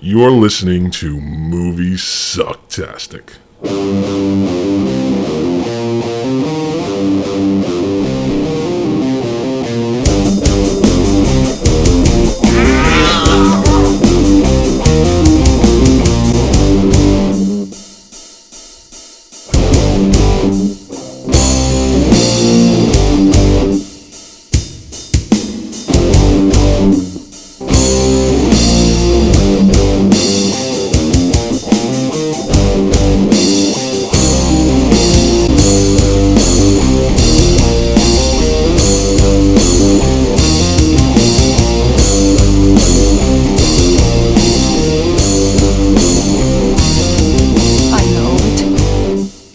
You're listening to Moviesucktastic.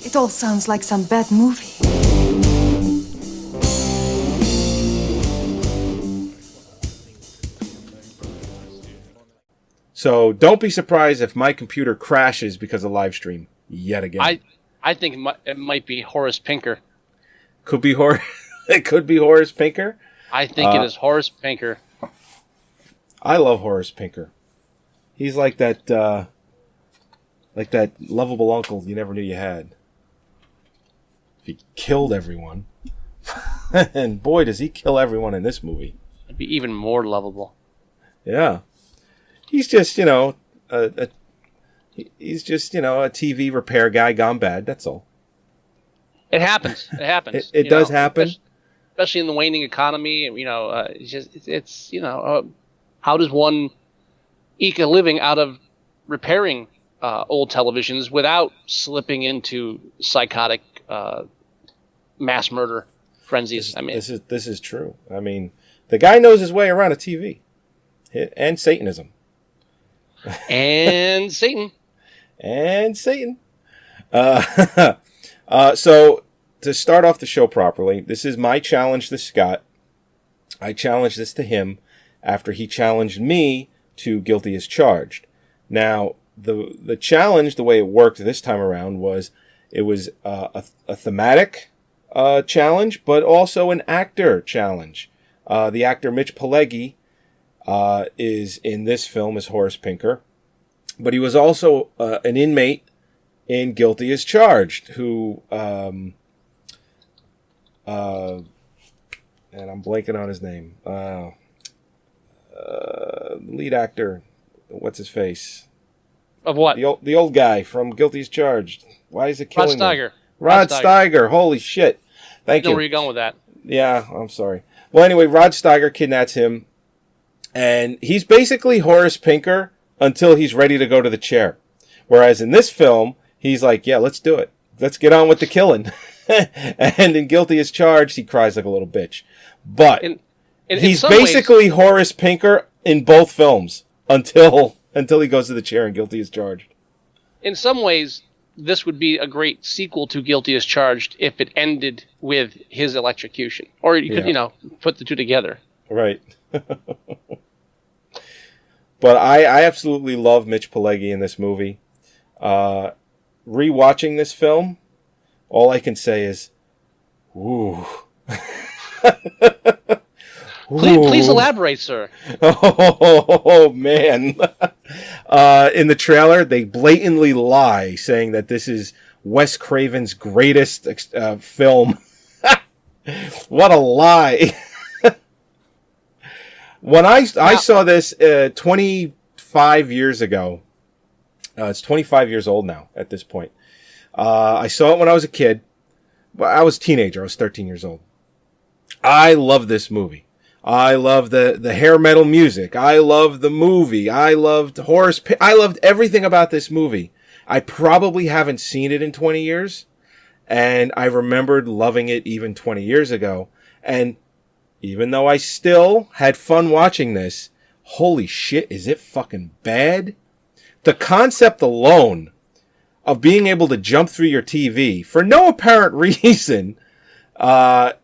It all sounds like some bad movie. So don't be surprised if my computer crashes because of live stream yet again. I think it might be Horace Pinker. Could be It could be Horace Pinker. I think it is Horace Pinker. I love Horace Pinker. He's like that lovable uncle you never knew you had. He killed everyone. And boy, does he kill everyone in this movie. It'd be even more lovable. Yeah. He's just, a TV repair guy gone bad. That's all. It happens. It happens. It does happen. Especially in the waning economy. How does one eke a living out of repairing old televisions without slipping into psychotic mass murder frenzies? This is true. I mean, the guy knows his way around a TV, and Satanism, and Satan, and Satan. So to start off the show properly, this is my challenge to Scott. I challenged this to him after he challenged me to Guilty as Charged. Now, the challenge, the way it worked this time around, was it was a thematic challenge, but also an actor challenge. The actor Mitch Pileggi is in this film as Horace Pinker, but he was also an inmate in Guilty as Charged, who, and I'm blanking on his name, lead actor, what's his face? Of what? The old guy from Guilty as Charged. Why is it killing Rod Steiger. me? Rod Steiger. Holy shit. Thank you. I know where you're going with that. Yeah, I'm sorry. Well, anyway, Rod Steiger kidnaps him, and he's basically Horace Pinker until he's ready to go to the chair. Whereas in this film, he's like, yeah, let's do it. Let's get on with the killing. And in Guilty as Charged, he cries like a little bitch. But he's basically Horace Pinker in both films until he goes to the chair and Guilty as Charged. In some ways, this would be a great sequel to Guilty as Charged if it ended with his electrocution. Or you could, put the two together. Right. But I absolutely love Mitch Pileggi in this movie. Rewatching this film, all I can say is, ooh. Please elaborate, sir. Oh man. In the trailer, they blatantly lie, saying that this is Wes Craven's greatest film. What a lie. When I saw this 25 years ago, it's 25 years old now at this point. I saw it when I was a kid. Well, I was a teenager. I was 13 years old. I love this movie. I love the hair metal music. I love the movie. I loved I loved everything about this movie. I probably haven't seen it in 20 years. And I remembered loving it even 20 years ago. And even though I still had fun watching this, holy shit, is it fucking bad? The concept alone of being able to jump through your TV for no apparent reason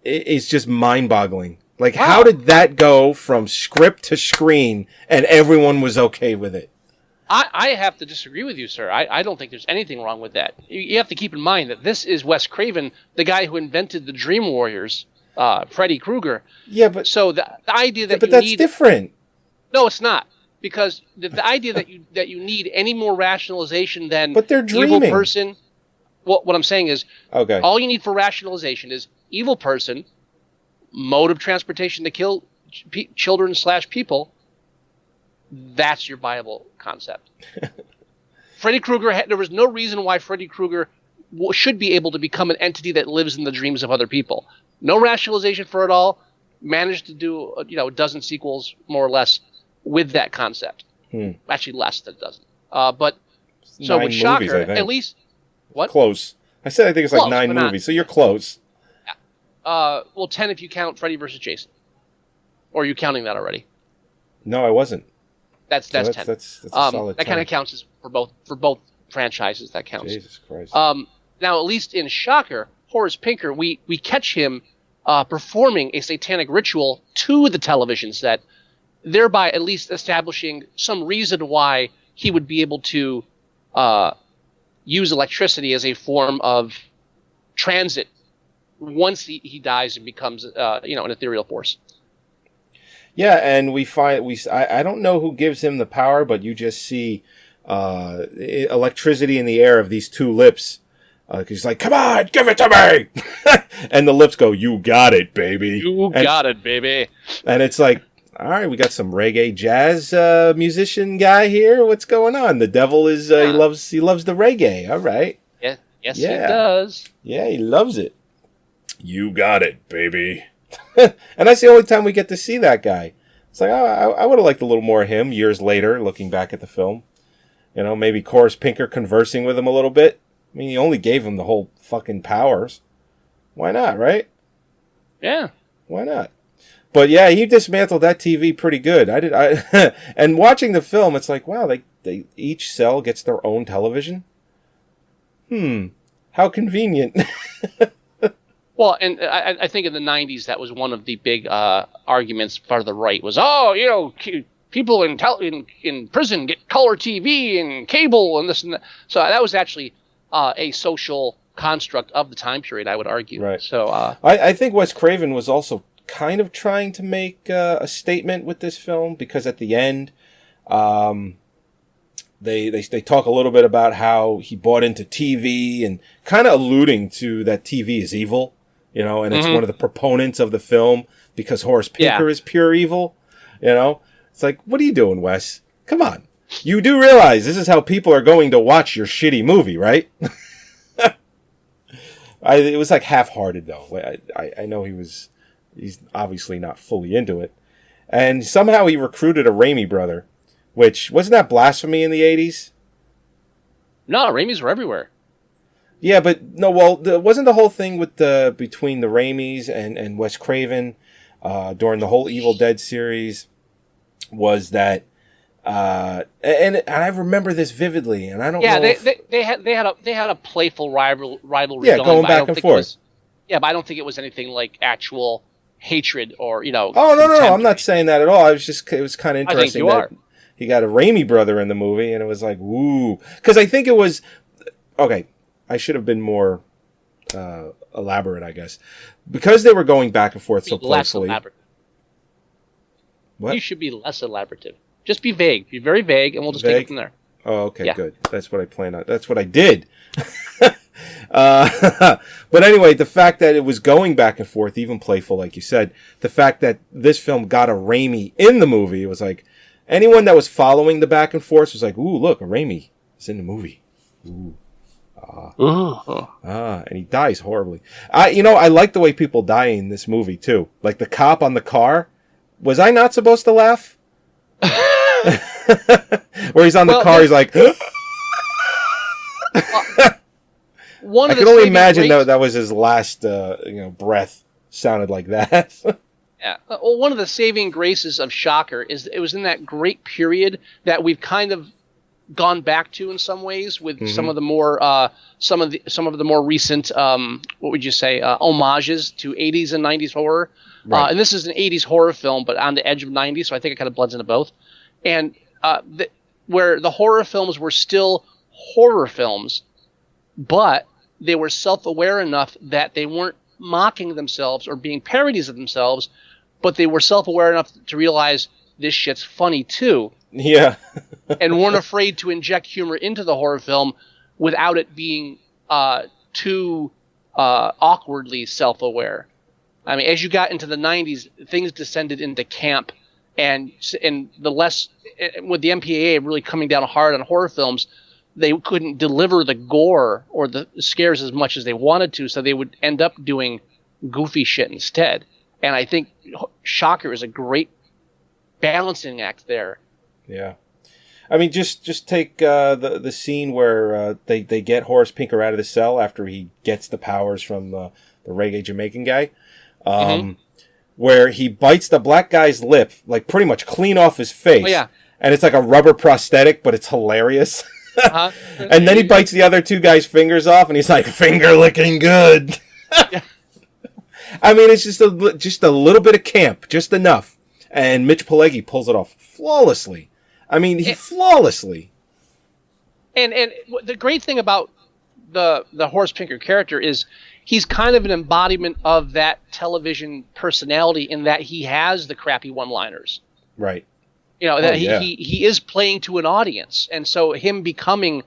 is just mind-boggling. Like, wow. How did that go from script to screen and everyone was okay with it? I have to disagree with you, sir. I don't think there's anything wrong with that. You have to keep in mind that this is Wes Craven, the guy who invented the Dream Warriors, Freddy Krueger. Yeah, but so the idea that but that's different. No, it's not. because the idea that you need any more rationalization than but they're dreaming. Evil person. What I'm saying is, okay, all you need for rationalization is evil person, mode of transportation to kill children / people. That's your viable concept. Freddy Krueger, there was no reason why Freddy Krueger should be able to become an entity that lives in the dreams of other people. No rationalization for it all. Managed to do a dozen sequels, more or less, with that concept. Actually, less than a dozen. But so with Shocker, at least what? Close. I said I think it's close, like 9 movies, so you're close. Yeah. Well, 10 if you count Freddy vs. Jason. Or are you counting that already? No, I wasn't. That's 10. That's a solid 10. That kind of counts as for both franchises. That counts. Jesus Christ. Now, at least in Shocker, Horace Pinker, we catch him performing a satanic ritual to the television set, thereby at least establishing some reason why he would be able to use electricity as a form of transit once he dies and becomes an ethereal force. Yeah, and I don't know who gives him the power, but you just see electricity in the air of these two lips. He's like, come on, give it to me! And the lips go, you got it, baby. Got it, baby. And it's like, all right, we got some reggae jazz musician guy here. What's going on? The devil is, he loves the reggae. All right. Yes, he does. Yeah, he loves it. You got it, baby. And that's the only time we get to see that guy. It's like, I would have liked a little more of him years later, looking back at the film. Maybe Horace Pinker conversing with him a little bit. I mean, he only gave him the whole fucking powers. Why not, right? Yeah. Why not? But yeah, he dismantled that TV pretty good. And watching the film, it's like, wow, they each cell gets their own television. How convenient. Well, and I think in the 90s, that was one of the big arguments for the right was, people in prison get color TV and cable and this and that. So that was actually a social construct of the time period, I would argue. Right. So I think Wes Craven was also kind of trying to make a statement with this film, because at the end, they talk a little bit about how he bought into TV and kind of alluding to that TV is evil. And it's one of the proponents of the film because Horace Pinker is pure evil. It's like, what are you doing, Wes? Come on. You do realize this is how people are going to watch your shitty movie, right? It was like half-hearted, though. I know he's obviously not fully into it. And somehow he recruited a Raimi brother, which, wasn't that blasphemy in the 80s? No, Raimis were everywhere. Yeah, but no. Well, wasn't the whole thing with between the Raimis and Wes Craven during the whole Evil Dead series was that, and I remember this vividly, and I don't know. Yeah, they had a playful rivalry. Yeah, going back and forth. But I don't think it was anything like actual hatred or Oh no! I'm not saying that at all. It was kind of interesting. I think you are. He got a Raimi brother in the movie, and it was like, woo, because I think it was okay. I should have been more elaborate, I guess. Because they were going back and forth so playfully. What? You should be less elaborative. Just be vague. Be very vague, and we'll just take it from there. Oh, okay, good. That's what I planned on. That's what I did. But anyway, the fact that it was going back and forth, even playful, like you said, the fact that this film got a Raimi in the movie, it was like, anyone that was following the back and forth was like, ooh, look, a Raimi is in the movie. Ooh. And he dies horribly. I like the way people die in this movie too. Like the cop on the car. Was I not supposed to laugh? Where he's on the car, he's like. I can only imagine that was his last, breath sounded like that. Yeah. Well, one of the saving graces of Shocker is it was in that great period that we've kind of gone back to in some ways with some of the more some of the more recent what would you say homages to 80s and 90s horror. Right. And this is an 80s horror film, but on the edge of 90s, so I think it kind of blends into both. And where the horror films were still horror films, but they were self-aware enough that they weren't mocking themselves or being parodies of themselves, but they were self-aware enough to realize this shit's funny too. Yeah. and weren't afraid to inject humor into the horror film without it being too awkwardly self-aware. I mean, as you got into the 90s, things descended into camp, and the less, with the MPAA really coming down hard on horror films, they couldn't deliver the gore or the scares as much as they wanted to, so they would end up doing goofy shit instead. And I think Shocker is a great balancing act there. Yeah. I mean, just take the scene where they get Horace Pinker out of the cell after he gets the powers from the reggae Jamaican guy, where he bites the black guy's lip, like pretty much clean off his face. Oh, yeah. And it's like a rubber prosthetic, but it's hilarious. And then he bites the other two guys' fingers off, and he's like, finger licking good. Yeah. I mean, it's just a little bit of camp, just enough. And Mitch Pileggi pulls it off flawlessly. I mean, flawlessly. And the great thing about the Horace Pinker character is he's kind of an embodiment of that television personality in that he has the crappy one-liners. Right. You know, that he is playing to an audience. And so him becoming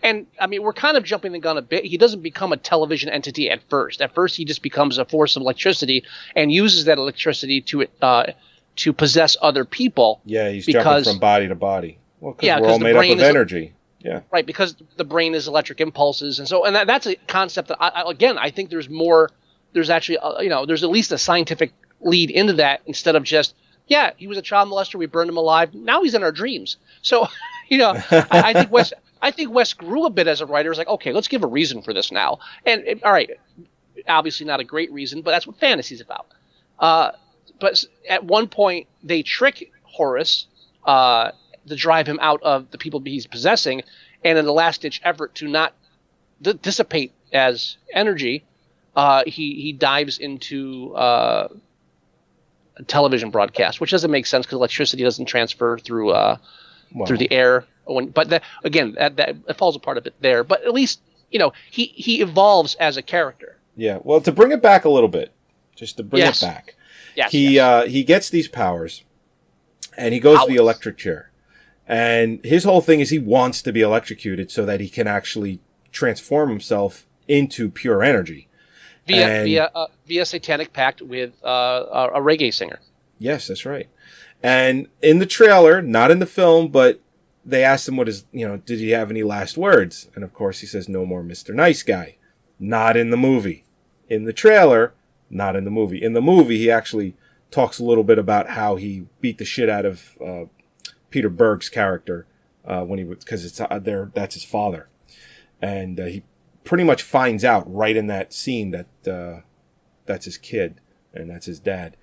and I mean, we're kind of jumping the gun a bit. He doesn't become a television entity at first. At first, he just becomes a force of electricity and uses that electricity to possess other people. Yeah, he's jumping from body to body. Well, because we're all made up of energy. Yeah. Right, because the brain is electric impulses. And that's a concept that, I think there's more. There's actually, there's at least a scientific lead into that instead of just, he was a child molester, we burned him alive. Now he's in our dreams. So, I think Wes grew a bit as a writer. It's like, okay, let's give a reason for this now. And all right, obviously not a great reason, but that's what fantasy's about. But at one point, they trick Horace to drive him out of the people he's possessing, and in the last-ditch effort to not dissipate as energy, he dives into a television broadcast, which doesn't make sense because electricity doesn't transfer through the air. But again, that it falls apart a bit there. But at least he evolves as a character. Yeah. Well, to bring it back a little bit, just to bring it back, he gets these powers, and he goes to the electric chair, and his whole thing is he wants to be electrocuted so that he can actually transform himself into pure energy via satanic pact with a reggae singer. Yes, that's right. And in the trailer, not in the film, but they asked him did he have any last words? And of course he says, no more Mr. Nice Guy. Not in the movie. In the trailer, not in the movie. In the movie, he actually talks a little bit about how he beat the shit out of Peter Berg's character because that's his father. And he pretty much finds out right in that scene that that's his kid and that's his dad.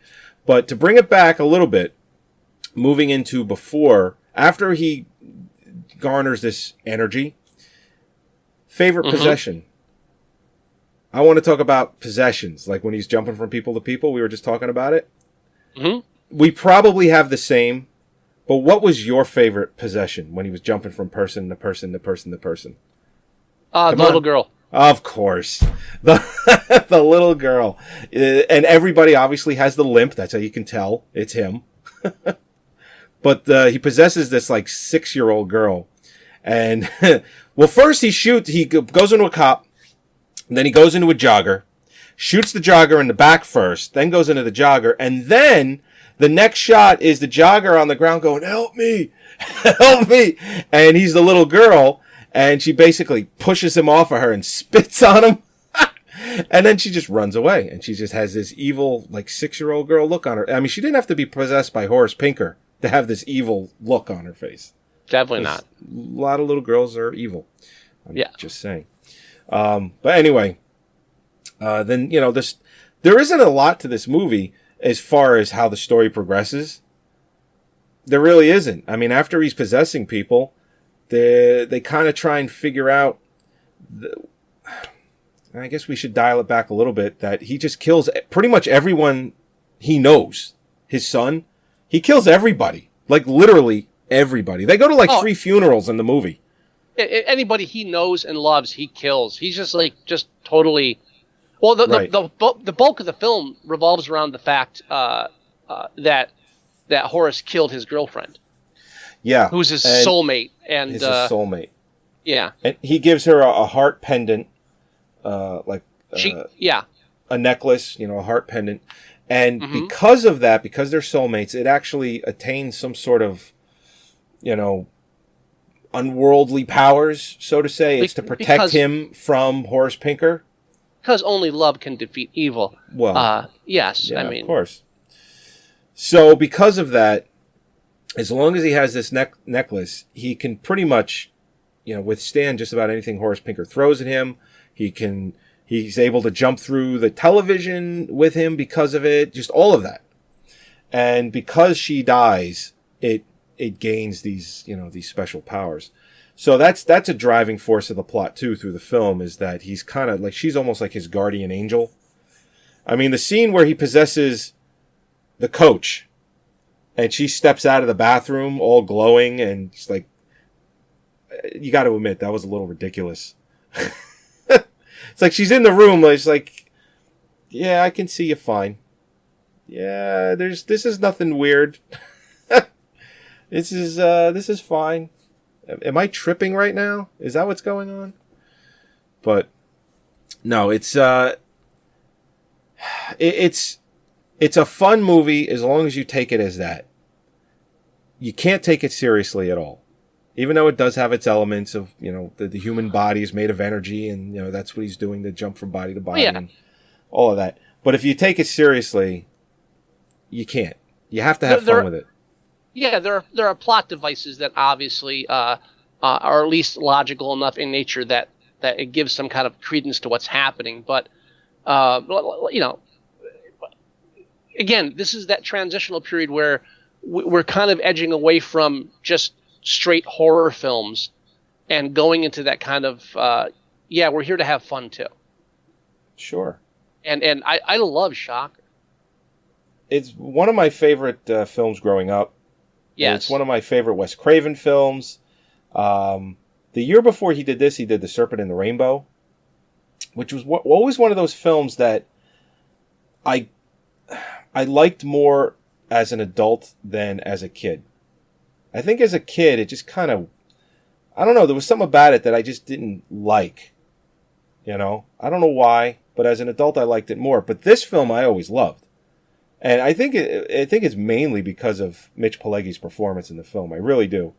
But to bring it back a little bit, moving into after he garners this energy, favorite possession. I want to talk about possessions, like when he's jumping from people to people. We were just talking about it. Mm-hmm. We probably have the same, but what was your favorite possession when he was jumping from person to person to person to person? The little girl. Of course. The little girl. And everybody obviously has the limp. That's how you can tell it's him. But he possesses this 6-year-old girl. And well, first he goes into a cop, and then he goes into a jogger, shoots the jogger in the back first, then goes into the jogger, and then the next shot is the jogger on the ground going, help me, help me. And he's the little girl, and she basically pushes him off of her and spits on him. And then she just runs away, and she just has this evil 6-year-old girl look on her. I mean, she didn't have to be possessed by Horace Pinker to have this evil look on her face. Definitely not. A lot of little girls are evil. I'm just saying. But anyway, then, there isn't a lot to this movie as far as how the story progresses. There really isn't. I mean, after he's possessing people, they kind of try and figure out, I guess we should dial it back a little bit, that he just kills pretty much everyone he knows. His son, he kills everybody. Literally everybody. They go to 3 funerals in the movie. Anybody he knows and loves, he kills. He's just totally. Well, the bulk of the film revolves around the fact that Horace killed his girlfriend. Yeah. who's his and soulmate, and his soulmate. yeah, And he gives her a heart pendant, like a necklace, a heart pendant. And because of that, because they're soulmates, it actually attains some sort of, unworldly powers, so to say. It's to protect him from Horace Pinker. Because only love can defeat evil. Well, yes, yeah, of course. So because of that, as long as he has this necklace, he can pretty much, withstand just about anything Horace Pinker throws at him. He's able to jump through the television with him because of it, just all of that. And because she dies, it gains these, these special powers. So that's a driving force of the plot too through the film, is that he's kind of like, she's almost like his guardian angel. I mean, the scene where he possesses the coach and she steps out of the bathroom all glowing, and she's like, you got to admit that was a little ridiculous. It's like she's in the room, it's like, yeah, I can see you fine. Yeah, this is nothing weird. This is fine. Am I tripping right now? Is that what's going on? But no, it's a fun movie as long as you take it as that. You can't take it seriously at all. Even though it does have its elements of, the human body is made of energy, and, that's what he's doing to jump from body to body and all of that. But if you take it seriously, you can't. You have to have fun with it. Yeah, there are plot devices that obviously are at least logical enough in nature that it gives some kind of credence to what's happening. But, again, this is that transitional period where we're kind of edging away from just straight horror films and going into that kind of, we're here to have fun too. Sure. And I love Shocker. It's one of my favorite films growing up. Yes. It's one of my favorite Wes Craven films. The year before he did this, he did The Serpent and the Rainbow, which was always one of those films that I liked more as an adult than as a kid. I think as a kid, it just kind of, I don't know, there was something about it that I just didn't like. I don't know why, but as an adult, I liked it more. But this film I always loved. And I think it's mainly because of Mitch Pileggi's performance in the film. I really do.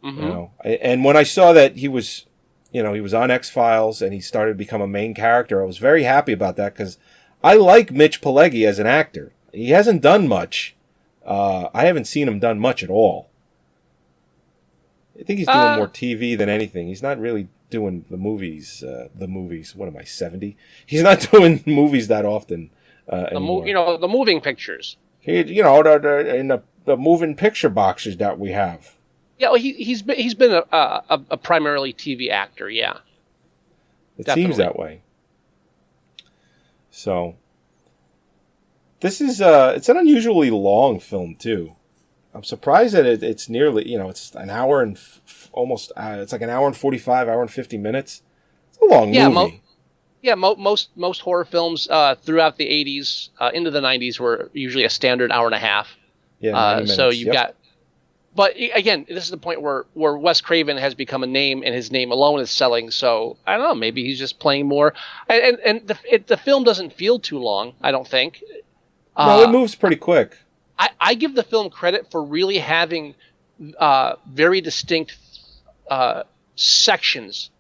Mm-hmm. And when I saw that he was on X-Files and he started to become a main character, I was very happy about that, because I like Mitch Pileggi as an actor. He hasn't done much. I haven't seen him done much at all. I think he's doing more TV than anything. He's not really doing the movies. What am I, 70? He's not doing movies that often. The moving pictures. In the moving picture boxes that we have. Yeah, well, he's been a primarily TV actor. Yeah, it seems that way. So this is it's an unusually long film too. I'm surprised that it's nearly, it's an hour and almost. It's like an hour and 45, hour and 50 minutes. It's a long movie. Most horror films throughout the 80s into the 90s were usually a standard hour and a half. Yeah, 90 minutes. So you've got. But again, this is the point where Wes Craven has become a name, and his name alone is selling. So I don't know, maybe he's just playing more. And the film doesn't feel too long, I don't think. No, it moves pretty quick. I give the film credit for really having very distinct sections.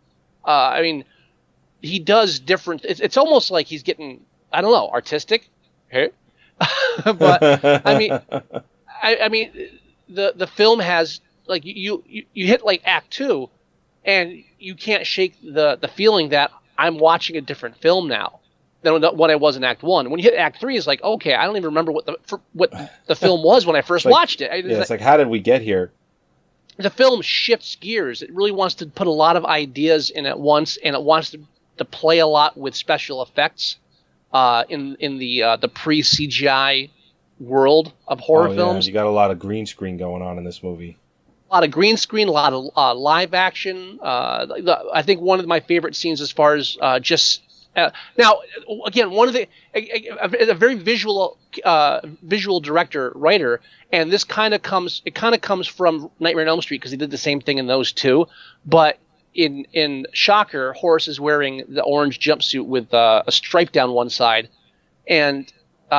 I mean, he does different. It's almost like he's getting, I don't know, artistic. But I mean, the film has, like, you hit like Act 2, and you can't shake the feeling that I'm watching a different film now than what I was in Act 1. When you hit Act 3, it's like, okay, I don't even remember what the film was when I first watched it. It's like, how did we get here? The film shifts gears. It really wants to put a lot of ideas in at once, and it wants to play a lot with special effects in the pre-CGI world of horror films. You got a lot of green screen going on in this movie. A lot of green screen, a lot of live action. I think one of my favorite scenes, as far as just Now, again, one of a very visual director writer, and this kind of comes from Nightmare on Elm Street because he did the same thing in those two. But in Shocker, Horace is wearing the orange jumpsuit with a stripe down one side, and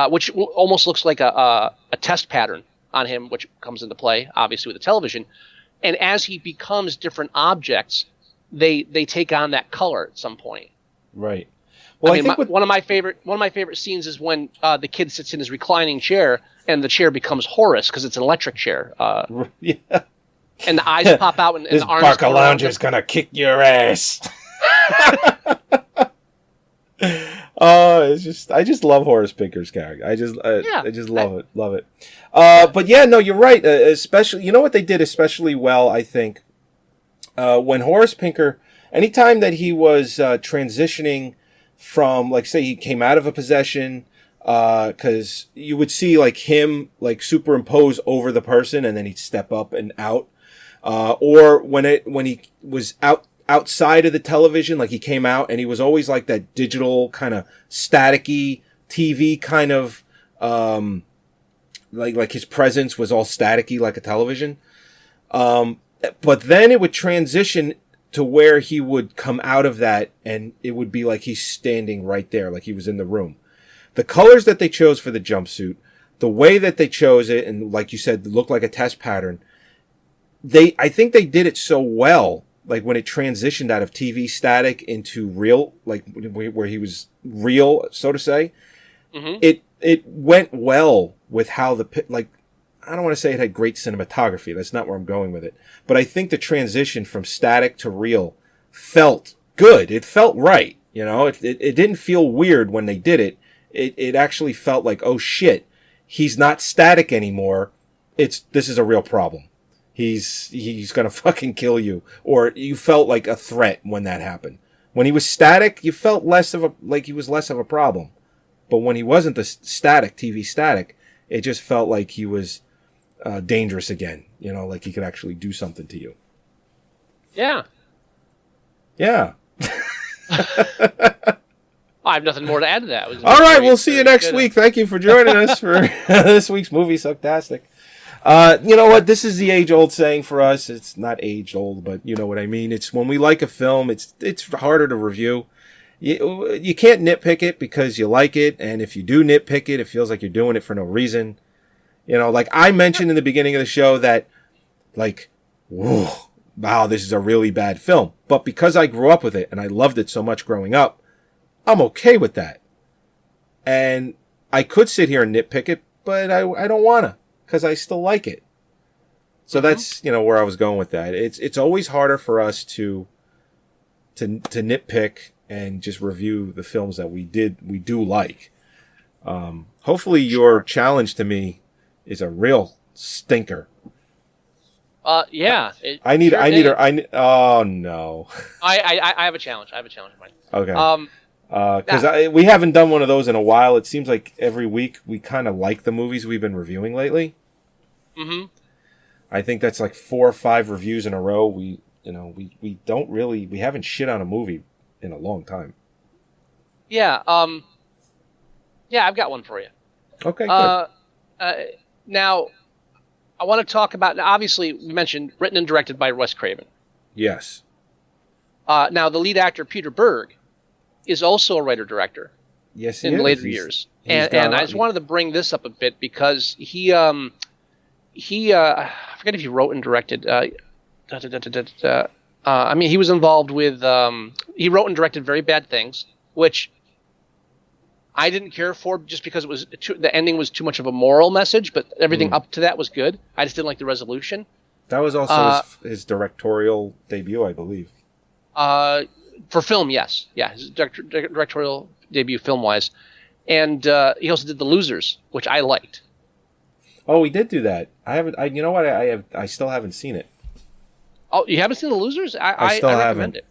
which almost looks like a test pattern on him, which comes into play obviously with the television. And as he becomes different objects, they take on that color at some point. Right. Well, I think one of my favorite scenes is when the kid sits in his reclining chair and the chair becomes Horace because it's an electric chair. Yeah. And the eyes pop out and this the arms. Barca Lounger's gonna kick your ass. I just love Horace Pinker's character. I just love it. But yeah, no, you're right. Especially, you know what they did especially well, I think, when Horace Pinker, anytime that he was transitioning from, like, say he came out of a possession, because you would see like him like superimpose over the person and then he'd step up and out, or when he was outside of the television, like he came out and he was always like that digital kind of staticky TV kind of, like his presence was all staticky like a television. But then it would transition to where he would come out of that and it would be like he's standing right there, like he was in the room. The colors that they chose for the jumpsuit, the way that they chose it, and like you said, it looked like a test pattern. I think they did it so well, like when it transitioned out of TV static into real, like where he was real, so to say. Mm-hmm. It went well with how I don't want to say it had great cinematography. That's not where I'm going with it. But I think the transition from static to real felt good. It felt right. You know, it didn't feel weird when they did it. It actually felt like, oh shit, he's not static anymore. This is a real problem. He's gonna fucking kill you. Or you felt like a threat when that happened. When he was static, you felt he was less of a problem. But when he wasn't the TV static, it just felt like he was dangerous again. You know, like he could actually do something to you. Yeah. Yeah. I have nothing more to add to that. All right, we'll see you next week. Thank you for joining us for this week's Moviesucktastic. You know what? This is the age-old saying for us. It's not age-old, but you know what I mean. It's when we like a film, it's harder to review. You can't nitpick it because you like it, and if you do nitpick it, it feels like you're doing it for no reason. You know, like I mentioned in the beginning of the show that, like, whoa, wow, this is a really bad film. But because I grew up with it and I loved it so much growing up, I'm okay with that. And I could sit here and nitpick it, but I don't want to because I still like it. So that's, you know, where I was going with that. It's always harder for us to nitpick and just review the films that we do like. Hopefully your challenge to me is a real stinker. Yeah. Oh no. I have a challenge. I have a challenge in mind. Okay. Because we haven't done one of those in a while. It seems like every week we kind of like the movies we've been reviewing lately. Mm-hmm. I think that's like 4 or 5 reviews in a row. We haven't shit on a movie in a long time. Yeah. Yeah, I've got one for you. Okay. Good. Now, I want to talk about. Now, obviously, we mentioned written and directed by Wes Craven. Yes. Now, the lead actor Peter Berg is also a writer-director. Yes, he in is. later years. And I just wanted to bring this up a bit because he I forget if he wrote and directed. I mean, he was involved with. He wrote and directed Very Bad Things, which I didn't care for just because it was the ending was too much of a moral message, but everything up to that was good. I just didn't like the resolution. That was also his directorial debut, I believe. For film, yes. Yeah, his directorial debut film-wise. And he also did The Losers, which I liked. Oh, he did do that. You know what? I still haven't seen it. Oh, you haven't seen The Losers? I still recommend it.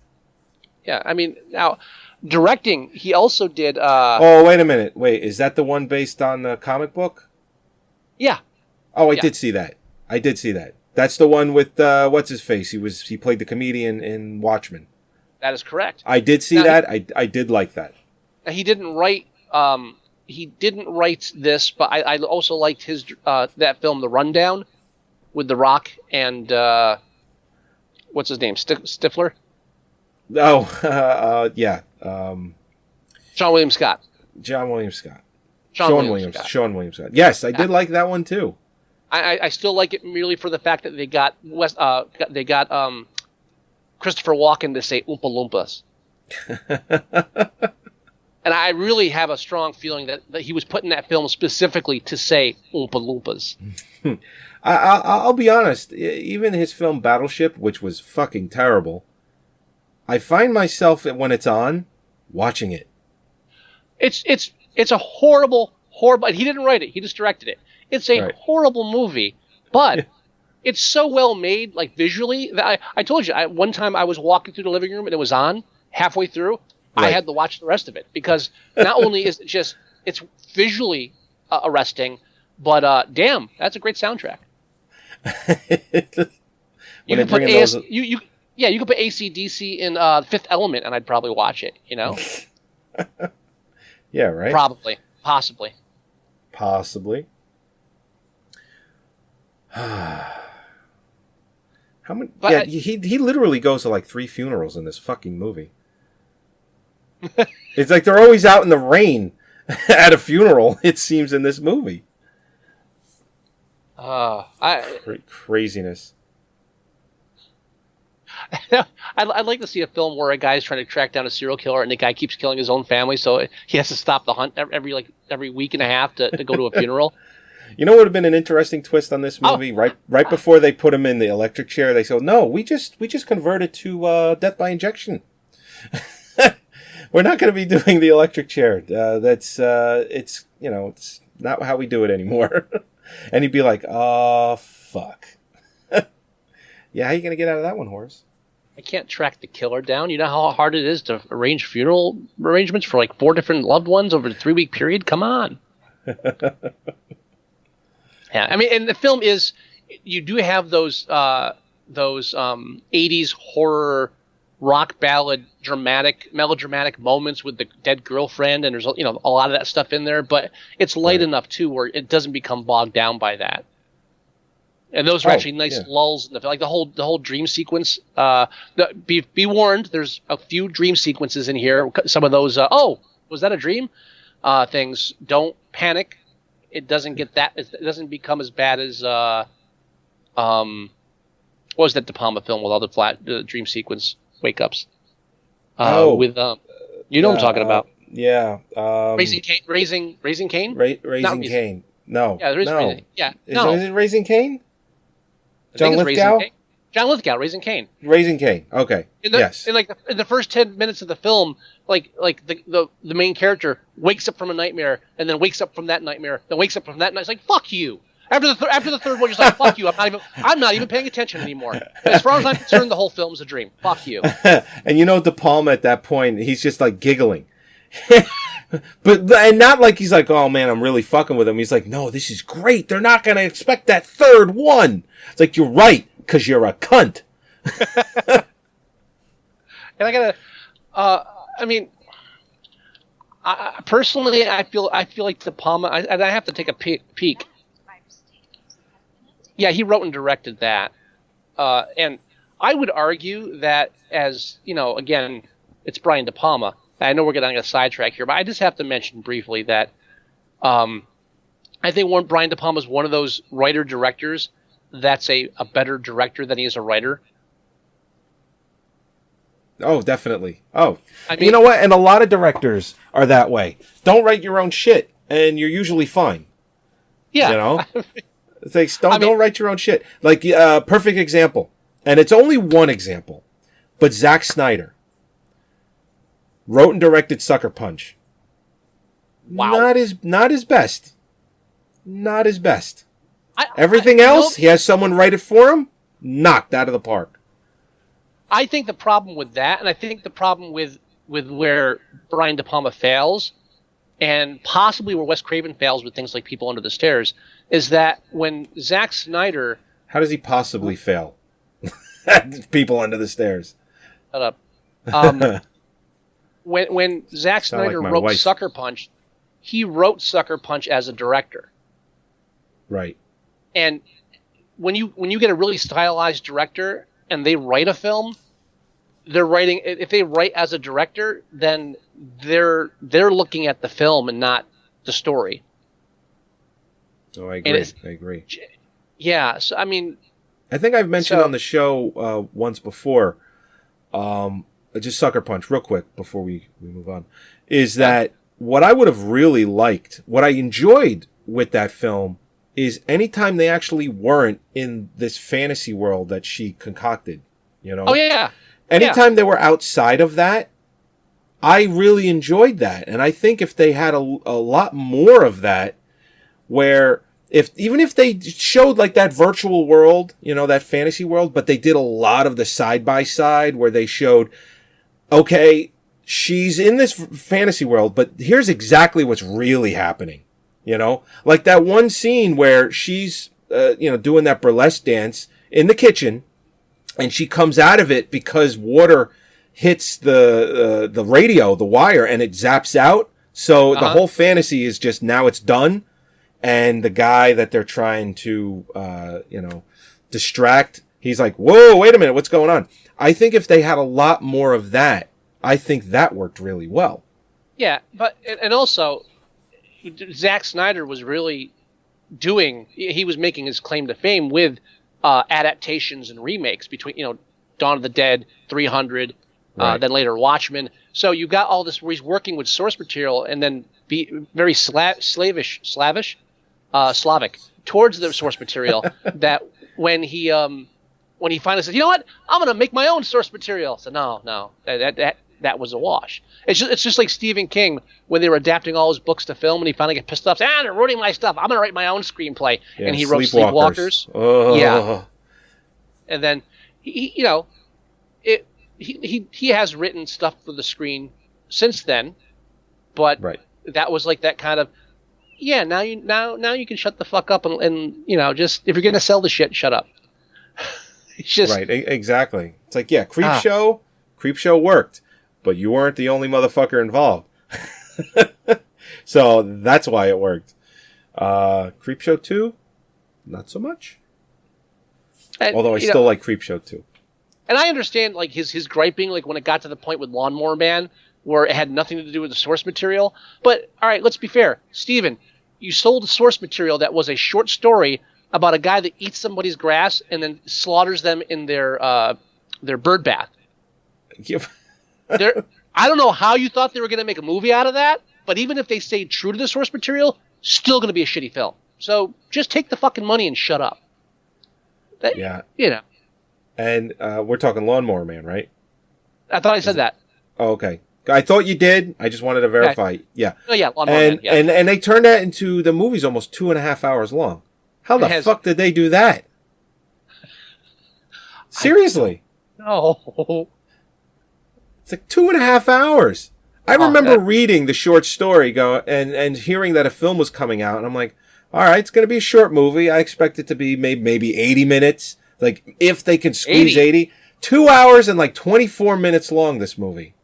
Yeah, I mean, now, directing, he also did... oh, wait a minute. Wait, is that the one based on the comic book? Yeah. Oh, I did see that. That's the one with, what's-his-face? He played the comedian in Watchmen. That is correct. I did see that. I did like that. he didn't write. He didn't write this, but I also liked his that film, The Rundown, with The Rock and what's his name, Stifler. Oh, yeah. Sean William Scott. John William Scott. Sean William Scott. Yes, I did like that one too. I still like it merely for the fact that they got Christopher Walken to say Oompa Loompas. And I really have a strong feeling that he was put in that film specifically to say Oompa Loompas. I'll be honest. Even his film Battleship, which was fucking terrible, I find myself, when it's on, watching it. It's a horrible. He didn't write it. He just directed it. It's a horrible movie, but it's so well made, like visually, that I told you, one time I was walking through the living room and it was on halfway through. I had to watch the rest of it because not only is it's visually arresting, but damn, that's a great soundtrack. You could put you could put AC/DC in Fifth Element, and I'd probably watch it. You know. Yeah. Right. Probably. Possibly. How many? But he literally goes to like 3 funerals in this fucking movie. It's like they're always out in the rain at a funeral. It seems in this movie. Craziness. I'd like to see a film where a guy's trying to track down a serial killer and the guy keeps killing his own family, so he has to stop the hunt every week and a half to go to a funeral. You know what would have been an interesting twist on this movie? Right before they put him in the electric chair, they said, "No, we just converted to death by injection. We're not going to be doing the electric chair. It's not how we do it anymore." And he'd be like, "Oh, fuck." Yeah, how are you going to get out of that one, Horace? I can't track the killer down. You know how hard it is to arrange funeral arrangements for like 4 different loved ones over a 3-week period? Come on. Yeah, I mean, and the film is, you do have those 80s horror rock ballad melodramatic moments with the dead girlfriend, and there's a lot of that stuff in there, but it's light enough too where it doesn't become bogged down by that. And those are actually nice lulls in the film, like the whole dream sequence. Be warned, there's a few dream sequences in here. Some of those, was that a dream? Things, don't panic. It doesn't become as bad as what was that De Palma film with all the dream sequence wake ups? With you know what I'm talking about? Yeah. Raising Cain. Raising Cain. Raising Cain. No. Yeah, there is. No. Is it Raising Cain? John Lithgow. John Lithgow, Raising Cain. Raising Cain. Okay. Yes. In the first 10 minutes of the film, like the main character wakes up from a nightmare and then wakes up from that nightmare, then wakes up from that night. It's like, fuck you. After the third one, you're just like, fuck you. I'm not even paying attention anymore. As far as I'm concerned, the whole film's a dream. Fuck you. And De Palma at that point, he's just like giggling. And not like he's like, oh man, I'm really fucking with him. He's like, no, this is great. They're not going to expect that third one. It's like, you're right, because you're a cunt. And I gotta, personally, I feel like De Palma, and I have to take a peek. Yeah, he wrote and directed that. And I would argue that again, it's Brian De Palma. I know we're getting a sidetrack here, but I just have to mention briefly that I think Brian De Palma is one of those writer-directors that's a better director than he is a writer. Oh, definitely. Oh, you know what? And a lot of directors are that way. Don't write your own shit, and you're usually fine. Yeah. It's like, don't write your own shit. Like, perfect example. And it's only one example. But Zack Snyder wrote and directed Sucker Punch. Wow. Not his best. Not his best. Everything else, he has someone write it for him, knocked out of the park. I think the problem with that, and I think the problem with where Brian De Palma fails, and possibly where Wes Craven fails with things like People Under the Stairs, is that when Zack Snyder... How does he possibly fail? People Under the Stairs. Shut up. when Zack Sound like Snyder my wrote wife. Sucker Punch, he wrote Sucker Punch as a director. Right. And when you get a really stylized director and they write a film, they're writing. If they write as a director, then they're looking at the film and not the story. Oh, I agree. I agree. Yeah. So I mean, I think I've mentioned on the show once before, just Sucker Punch, real quick before we move on, is that what I would have really liked, what I enjoyed with that film, is anytime they actually weren't in this fantasy world that she concocted, you know? Oh, yeah. Anytime they were outside of that, I really enjoyed that. And I think if they had a lot more of that, where even if they showed like that virtual world, you know, that fantasy world, but they did a lot of the side-by-side where they showed, okay, she's in this fantasy world, but here's exactly what's really happening. You know, like that one scene where she's, doing that burlesque dance in the kitchen, and she comes out of it because water hits the radio, the wire, and it zaps out. So the whole fantasy is just now it's done, and the guy that they're trying to, distract, he's like, "Whoa, wait a minute, what's going on?" I think if they had a lot more of that, I think that worked really well. Yeah, but and also, Zack Snyder was really he was making his claim to fame with adaptations and remakes between, Dawn of the Dead, 300, Right. then later Watchmen. So you got all this where he's working with source material and then be very Slavic towards the source material that when he finally said, you know what, I'm going to make my own source material. So no, that was a wash. It's just like Stephen King when they were adapting all his books to film, and he finally got pissed off. Said, they're ruining my stuff. I'm gonna write my own screenplay, and he wrote Sleepwalkers. Oh. Yeah, and then he has written stuff for the screen since then, but that was like that kind of now you can shut the fuck up and just if you're gonna sell the shit, shut up. It's just right, exactly. It's like Creepshow worked. But you weren't the only motherfucker involved. So that's why it worked. Creepshow 2, not so much. Although I still like Creepshow 2. And I understand like his griping, like when it got to the point with Lawnmower Man, where it had nothing to do with the source material. But all right, let's be fair. Steven, you sold a source material that was a short story about a guy that eats somebody's grass and then slaughters them in their bird bath. I don't know how you thought they were going to make a movie out of that, but even if they stayed true to the source material, still going to be a shitty film. So just take the fucking money and shut up. And we're talking Lawnmower Man, right? I thought I said that. Oh, okay. I thought you did. I just wanted to verify. Okay. Yeah. Oh, yeah, Lawnmower Man. Yeah. And they turned that into the movie's almost 2.5 hours long. How the fuck did they do that? Seriously. No. It's like 2.5 hours. I remember reading the short story and hearing that a film was coming out, and I'm like, all right, it's going to be a short movie. I expect it to be maybe 80 minutes. Like, if they can squeeze 80. 2 hours and like 24 minutes long, this movie.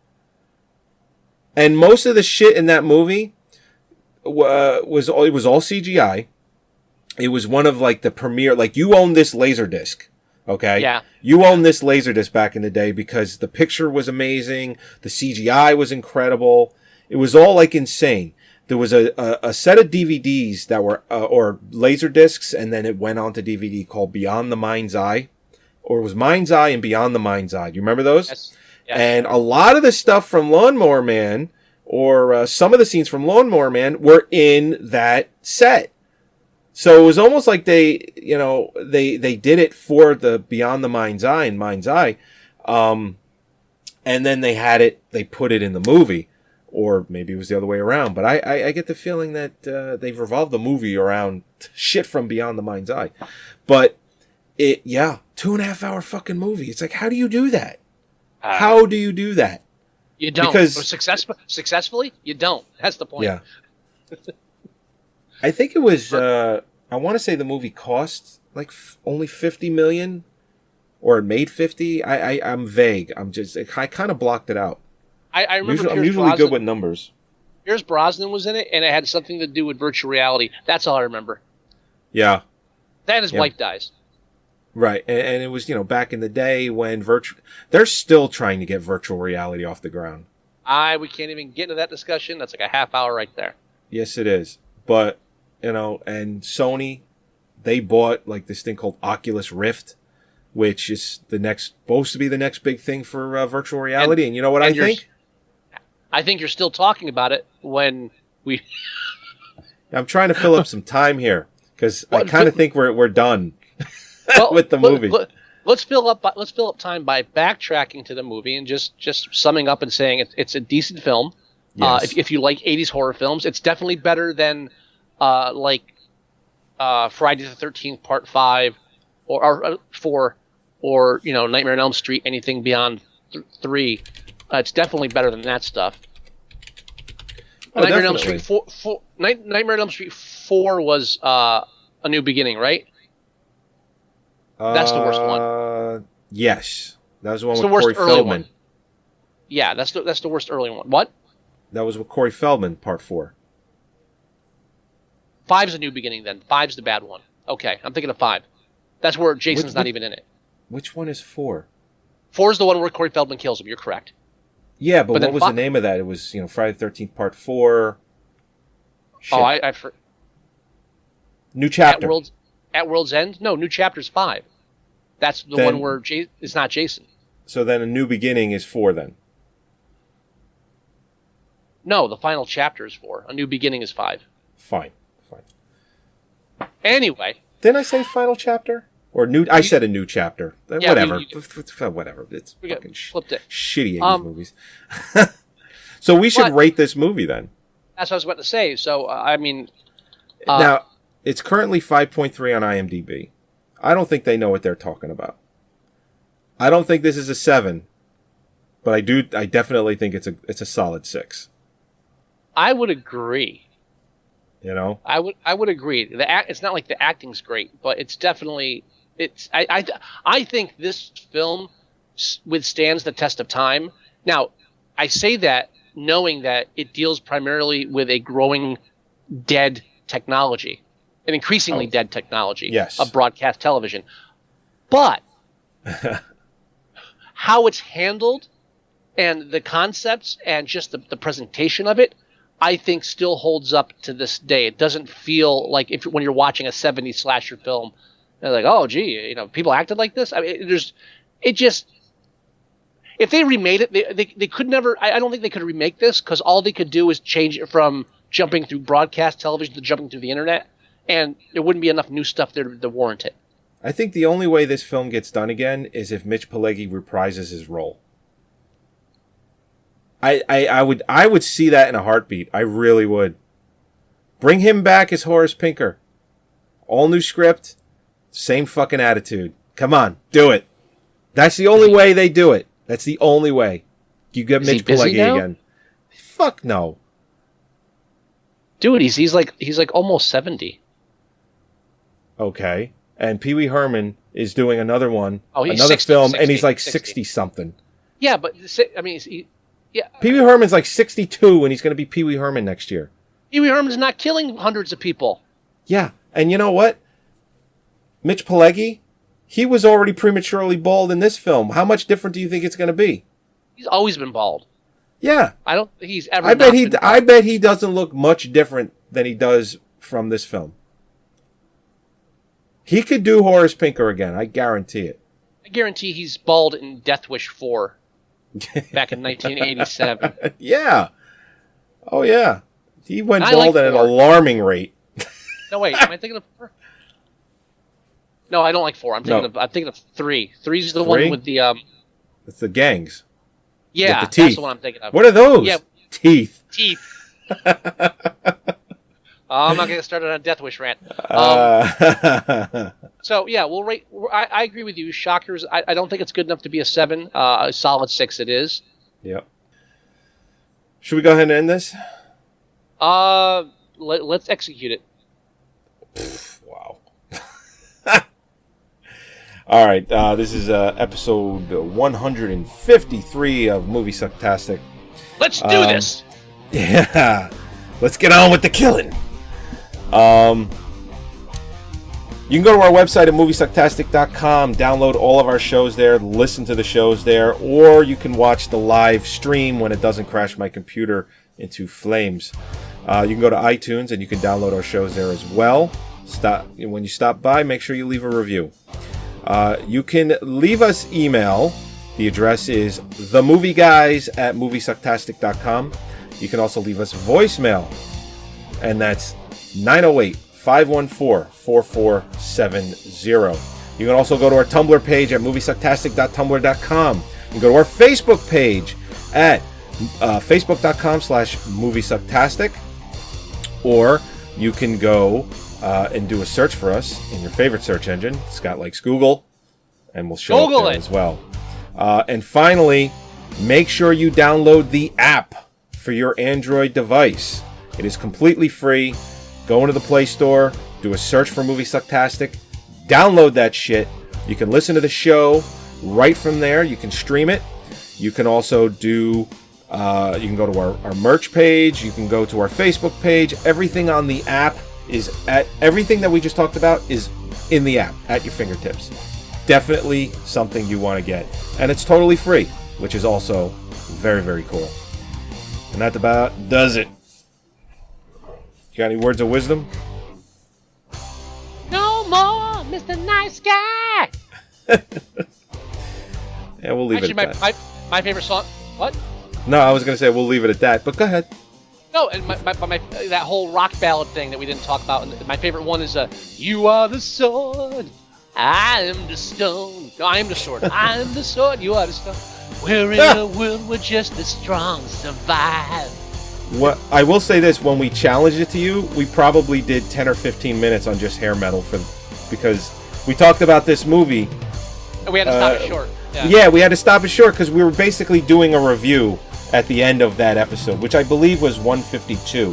And most of the shit in that movie was all CGI. It was one of like the premiere, like you own this Laserdisc. Okay. Yeah. You owned this Laserdisc back in the day because the picture was amazing. The CGI was incredible. It was all like insane. There was a set of DVDs that were, or Laserdiscs, and then it went on to DVD called Beyond the Mind's Eye. Or it was Mind's Eye and Beyond the Mind's Eye. Do you remember those? Yes. And a lot of the stuff from Lawnmower Man, or some of the scenes from Lawnmower Man, were in that set. So it was almost like they did it for the Beyond the Mind's Eye and Mind's Eye. And then they put it in the movie. Or maybe it was the other way around. But I get the feeling that they've revolved the movie around shit from Beyond the Mind's Eye. But 2.5 hour fucking movie. It's like, how do you do that? How do you do that? You don't. Because successfully, you don't. That's the point. Yeah. I think it was, I want to say the movie cost like only $50 million, or it made 50. I'm vague. I kind of blocked it out. I remember I'm Pierce usually Brosnan, good with numbers. Pierce Brosnan was in it, and it had something to do with virtual reality. That's all I remember. Yeah. Then his wife dies. Right, and it was, back in the day when they're still trying to get virtual reality off the ground. We can't even get into that discussion. That's like a half hour right there. Yes, it is. But, and Sony, they bought like this thing called Oculus Rift, which is supposed to be the next big thing for virtual reality. And you know what I think? I think you're still talking about it when we... I'm trying to fill up some time here because I kind of think we're done with the movie. Let's fill up time by backtracking to the movie and just summing up and saying it's a decent film. Yes. If you like 80s horror films, it's definitely better than Friday the 13th Part 5 or 4 or Nightmare on Elm Street, anything beyond 3. It's definitely better than that stuff. Nightmare on Elm Street 4, Nightmare on Elm Street 4 was A New Beginning, right? That's the worst one. Yes, that was the one It's with the worst Corey early Feldman. one. Yeah, that's the worst early one. What? That was with Corey Feldman, Part 4. 5's A New Beginning. Then 5's the bad one. Okay, I'm thinking of 5. That's where Jason's not even in it. Which one is 4? 4 is the one where Corey Feldman kills him. You're correct. Yeah, but what was the name of that? It was Friday the 13th Part 4. Shit. Oh, I New Chapter. At World's End? No, New Chapter's 5. That's the one where it's not Jason. So then A New Beginning is 4 then? No, the final chapter is 4. A New Beginning is 5. Fine. Anyway. Didn't I say final chapter? Or new? I said A New Chapter. Yeah, whatever. Whatever. It's fucking shitty 80s movies. So we should rate this movie then. That's what I was about to say. So, now, it's currently 5.3 on IMDb. I don't think they know what they're talking about. I don't think this is a 7, but I definitely think it's a solid 6. I would agree. I would agree. It's not like the acting's great, but it's definitely I think this film withstands the test of time. Now, I say that knowing that it deals primarily with a growing dead technology, an increasingly dead technology of broadcast television. But how it's handled and the concepts and just the presentation of it, I think still holds up to this day. It doesn't feel like when you're watching a 70s slasher film, they're like, oh, gee, people acted like this. I mean, if they remade it, they could never. I don't think they could remake this because all they could do is change it from jumping through broadcast television to jumping through the internet, and there wouldn't be enough new stuff there to warrant it. I think the only way this film gets done again is if Mitch Pileggi reprises his role. I would see that in a heartbeat. I really would. Bring him back as Horace Pinker. All new script, same fucking attitude. Come on, do it. That's the only way they do it. That's the only way. You get Mitch Pileggi again. Fuck no. Dude, he's like almost 70. Okay. And Pee Wee Herman is doing another one, another 60, film, 60, and he's like 60 something. Yeah, but I mean, yeah. Pee Wee Herman's like 62, and he's going to be Pee Wee Herman next year. Pee Wee Herman's not killing hundreds of people. Yeah, and you know what? Mitch Pileggi, he was already prematurely bald in this film. How much different do you think it's going to be? He's always been bald. Yeah, I don't think he's ever. I bet he doesn't look much different than he does from this film. He could do Horace Pinker again. I guarantee it. I guarantee he's bald in Death Wish 4 back in 1987. Yeah. Oh, yeah. He went bald at an alarming rate. No, wait. Am I thinking of 4? No, I don't like 4. I'm thinking of 3. 3's the one with the... It's the gangs. Yeah, the teeth. That's the one I'm thinking of. What are those? Yeah. Teeth. I'm not going to start on a Death Wish rant. So, yeah, we'll rate... I agree with you. Shockers, I don't think it's good enough to be a 7. A solid 6 it is. Yep. Should we go ahead and end this? Let's execute it. Wow. All right. This is episode 153 of Moviesucktastic. Let's do this. Yeah. Let's get on with the killing. You can go to our website at Moviesucktastic.com, download all of our shows there, listen to the shows there, or you can watch the live stream when it doesn't crash my computer into flames. You can go to iTunes and you can download our shows there as well. When you stop by, make sure you leave a review. You can leave us email. The address is themovieguys@Moviesucktastic.com. You can also leave us voicemail, and that's 908-514-4470. You can also go to our Tumblr page at Moviesucktastic.tumblr.com. You can go to our Facebook page at Facebook.com/Moviesucktastic, or you can go and do a search for us in your favorite search engine. Scott likes Google, and we'll show Google up there it as well. And finally, make sure you download the app for your Android device. It is completely free. Go into the Play Store, do a search for Moviesucktastic, download that shit. You can listen to the show right from there. You can stream it. You can also do, you can go to our merch page. You can go to our Facebook page. Everything on the app is everything that we just talked about is in the app at your fingertips. Definitely something you want to get. And it's totally free, which is also very, very cool. And that about does it. You got any words of wisdom? No more, Mr. Nice Guy. Yeah, we'll leave it at that. My favorite song. What? No, I was going to say we'll leave it at that, but go ahead. No, and that whole rock ballad thing that we didn't talk about. And my favorite one is "You are the sword, I am the stone." No, I am the sword. I am the sword. You are the stone. We're in a world where just the strong survive. What I will say this: when we challenged it to you, we probably did 10 or 15 minutes on just hair metal because we talked about this movie. And we had to stop it short. Yeah, we had to stop it short because we were basically doing a review at the end of that episode, which I believe was 152,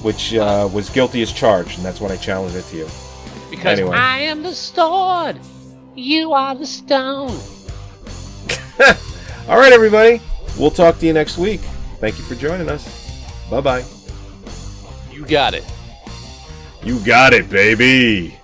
which was Guilty as Charged, and that's when I challenged it to you. Because anyway. I am the sword, you are the stone. All right, everybody. We'll talk to you next week. Thank you for joining us. Bye-bye. You got it. You got it, baby.